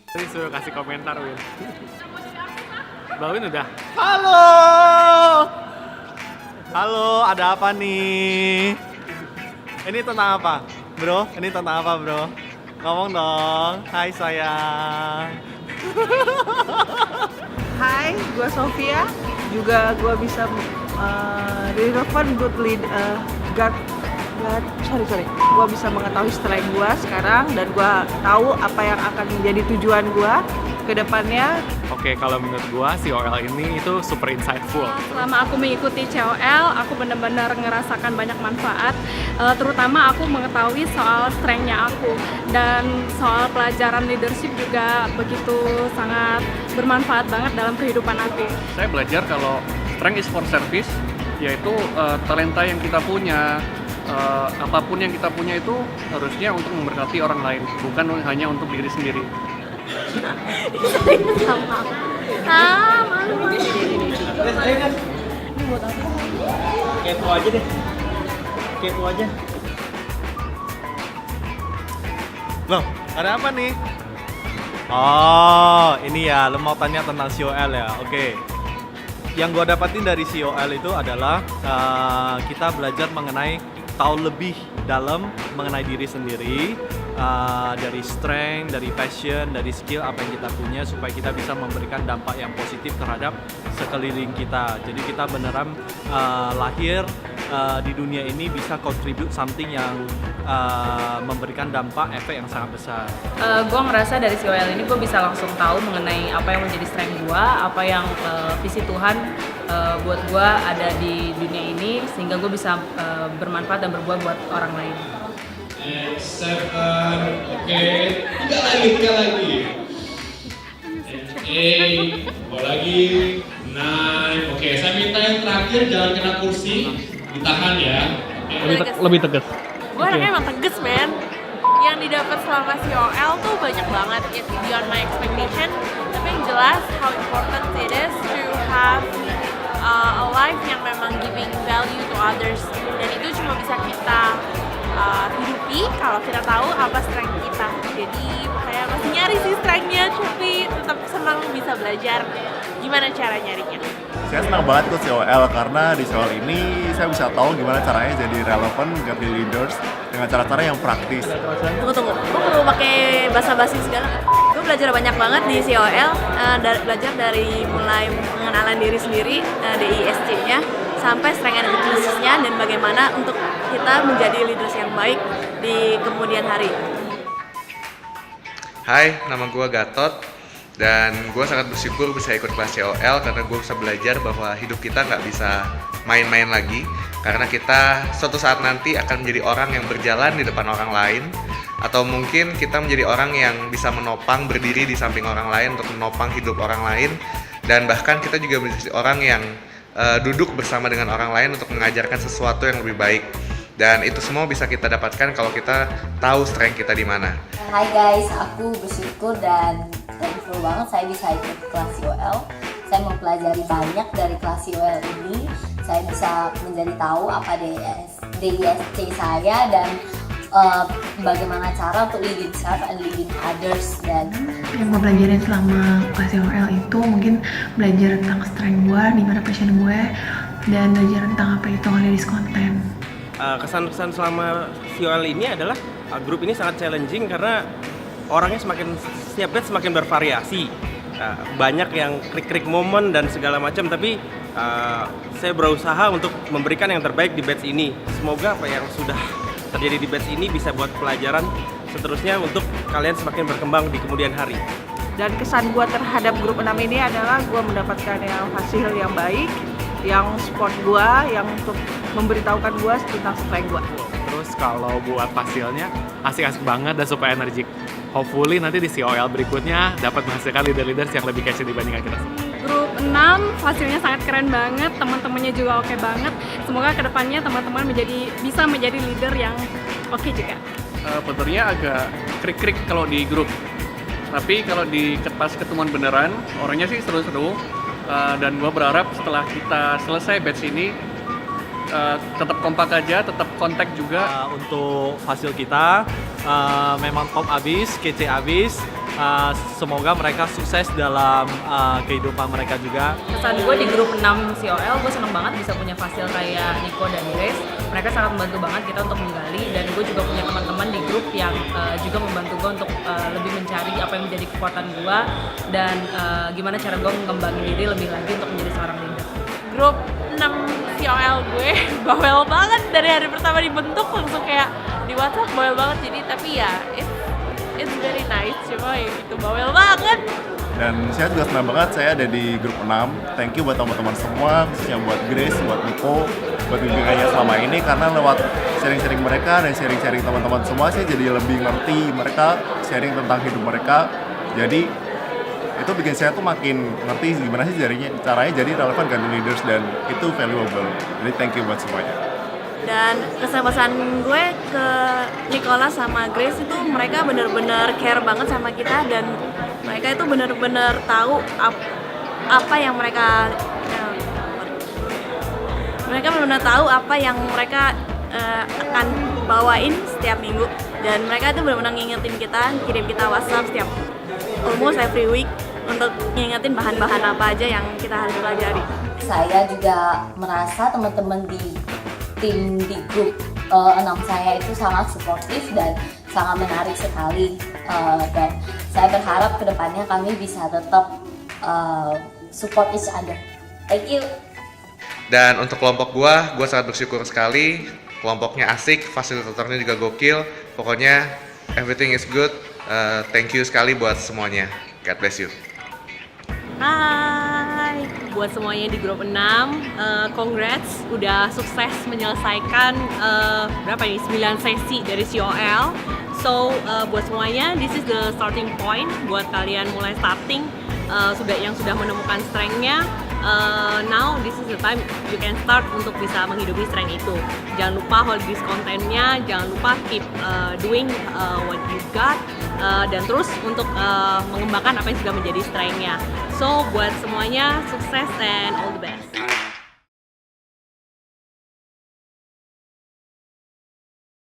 Tadi suruh kasih komentar, Win. Bawin udah. Halo. Halo, ada apa nih? Ini tentang apa, bro? Ini tentang apa, bro? Ngomong dong. Hai sayang. Hai, gue Sofia. Juga gue bisa relevan good lead, sorry. Gue bisa mengetahui strength gue sekarang dan gue tahu apa yang akan menjadi tujuan gue ke depannya. Oke, kalau menurut gua COL ini itu super insightful. Selama aku mengikuti COL, aku benar-benar ngerasakan banyak manfaat, terutama aku mengetahui soal strength-nya aku, dan soal pelajaran leadership juga begitu sangat bermanfaat banget dalam kehidupan aku. Saya belajar kalau strength is for service, yaitu talenta yang kita punya, apapun yang kita punya itu harusnya untuk memberkati orang lain, bukan hanya untuk diri sendiri. Sama aku. Malu. Ini buat apa? Kepo aja deh. Kepo aja. Loh, ada apa nih? Oh, ini ya, lo mau tanya tentang COL ya? Oke. Yang gua dapatin dari COL itu adalah kita belajar mengenai tahu lebih dalam mengenai diri sendiri, dari strength, dari passion, dari skill apa yang kita punya supaya kita bisa memberikan dampak yang positif terhadap sekeliling kita. Jadi kita beneran lahir di dunia ini bisa contribute something yang memberikan dampak efek yang sangat besar. Gue ngerasa dari COL ini gue bisa langsung tahu mengenai apa yang menjadi strength gue, apa yang visi Tuhan buat gue ada di dunia ini, sehingga gue bisa bermanfaat dan berbuat buat orang lain. 7, oke, tiga lagi. 8, bawa lagi. 9, oke. Saya minta yang terakhir jangan kena kursi, ditahan ya. Lebih tegas. Gue orangnya emang tegas, men. Yang didapat selama COL tuh banyak banget, it's beyond my expectation. Tapi yang jelas, how important it is to have a life yang memang giving value to others. Dan itu cuma bisa kita hidupi kalau kita tahu apa strength kita. Jadi kayak masih nyari sih strength-nya, tapi tetap senang bisa belajar gimana cara nyarinya. Saya senang banget tuh COL karena di COL ini saya bisa tahu gimana caranya jadi relevan jadi leaders dengan cara-cara yang praktis. Tunggu, gue perlu pakai basa-basi segala nggak? Gue belajar banyak banget di COL, belajar dari mulai pengenalan diri sendiri, DISC-nya, sampai strength and weakness-nya, dan bagaimana untuk kita menjadi leaders yang baik di kemudian hari. Hai, nama gue Gatot dan gue sangat bersyukur bisa ikut kelas COL karena gue bisa belajar bahwa hidup kita nggak bisa main-main lagi, karena kita suatu saat nanti akan menjadi orang yang berjalan di depan orang lain, atau mungkin kita menjadi orang yang bisa menopang, berdiri di samping orang lain untuk menopang hidup orang lain, dan bahkan kita juga menjadi orang yang duduk bersama dengan orang lain untuk mengajarkan sesuatu yang lebih baik. Dan itu semua bisa kita dapatkan kalau kita tahu strength kita di mana. Hai guys, aku bersyukur dan thankful banget saya bisa ikut kelas COL. Saya mempelajari banyak dari kelas COL ini. Saya bisa menjadi tahu apa DISC saya dan bagaimana cara untuk leading self and leading others. Dan yang gue pelajarin selama kelas COL itu mungkin belajar tentang strength gue, di mana passion gue, dan belajar tentang apa itu ladies content. Kesan-kesan selama COL ini adalah grup ini sangat challenging karena orangnya setiap batch semakin bervariasi. Banyak yang krik-krik momen dan segala macam, tapi saya berusaha untuk memberikan yang terbaik di batch ini. Semoga apa yang sudah terjadi di batch ini bisa buat pelajaran seterusnya untuk kalian semakin berkembang di kemudian hari. Dan kesan gue terhadap grup 6 ini adalah gue mendapatkan yang hasil yang baik, yang support gue, yang untuk memberitahukan gue tentang strength gue. Terus kalau buat hasilnya asik-asik banget dan super energik. Hopefully nanti di COL berikutnya dapat menghasilkan leader-leaders yang lebih kece dibandingkan kita semua. Grup 6 hasilnya sangat keren banget, teman-temannya juga oke banget. Semoga kedepannya teman-teman bisa menjadi leader yang oke juga. Sebenarnya agak krik-krik kalau di grup, tapi kalau di pas ketemuan beneran orangnya sih seru-seru. Dan gue berharap setelah kita selesai batch ini tetap kompak aja, tetap kontak juga. Untuk hasil kita memang top abis, kece abis. semoga mereka sukses dalam kehidupan mereka juga. Kesan gue di grup 6 COL, gue seneng banget bisa punya fasil kayak Nico dan Grace. Mereka sangat membantu banget kita untuk menggali, dan gue juga punya teman-teman di grup yang juga membantu gue untuk lebih mencari apa yang menjadi kekuatan gue dan gimana cara gue mengembangin diri lebih lagi untuk menjadi seorang leader. Grup 6 COL gue bawel banget dari hari pertama dibentuk, langsung kayak di WhatsApp bawel banget. Jadi tapi ya it's very nice, cuma ya gitu bawel banget. Dan saya juga senang banget saya ada di grup 6. Thank you buat teman-teman semua, khususnya buat Grace, buat Nico, buat bimbingannya selama ini, karena lewat sharing-sharing mereka dan sharing-sharing teman-teman semua saya jadi lebih ngerti mereka, sharing tentang hidup mereka. Jadi itu bikin saya tuh makin ngerti gimana sih caranya jadi relevan kan leaders, dan itu valuable. Jadi thank you buat semuanya. Dan kesan-pesan gue ke Nicholas sama Grace itu mereka bener-bener care banget sama kita, dan mereka itu bener-bener tahu apa yang mereka benar-benar tahu apa yang mereka akan bawain setiap minggu, dan mereka itu benar-benar ngingetin kita, kirim kita WhatsApp setiap almost every week untuk ngingetin bahan-bahan apa aja yang kita harus pelajari. Saya juga merasa teman-teman di tim di grup 6 saya itu sangat suportif dan sangat menarik sekali, dan saya berharap kedepannya kami bisa tetap support each other. Thank you. Dan untuk kelompok gua sangat bersyukur sekali. Kelompoknya asik, fasilitatornya juga gokil. Pokoknya everything is good. Thank you sekali buat semuanya. God bless you. Hai, buat semuanya di grup 6, congrats udah sukses menyelesaikan berapa nih, 9 sesi dari COL. So buat semuanya, this is the starting point buat kalian mulai starting, yang sudah menemukan strength-nya. Now this is the time you can start untuk bisa menghidupi strength itu. Jangan lupa hold this content-nya, jangan lupa keep doing what you got, dan terus untuk mengembangkan apa yang sudah menjadi strength-nya. So buat semuanya, sukses and all the best.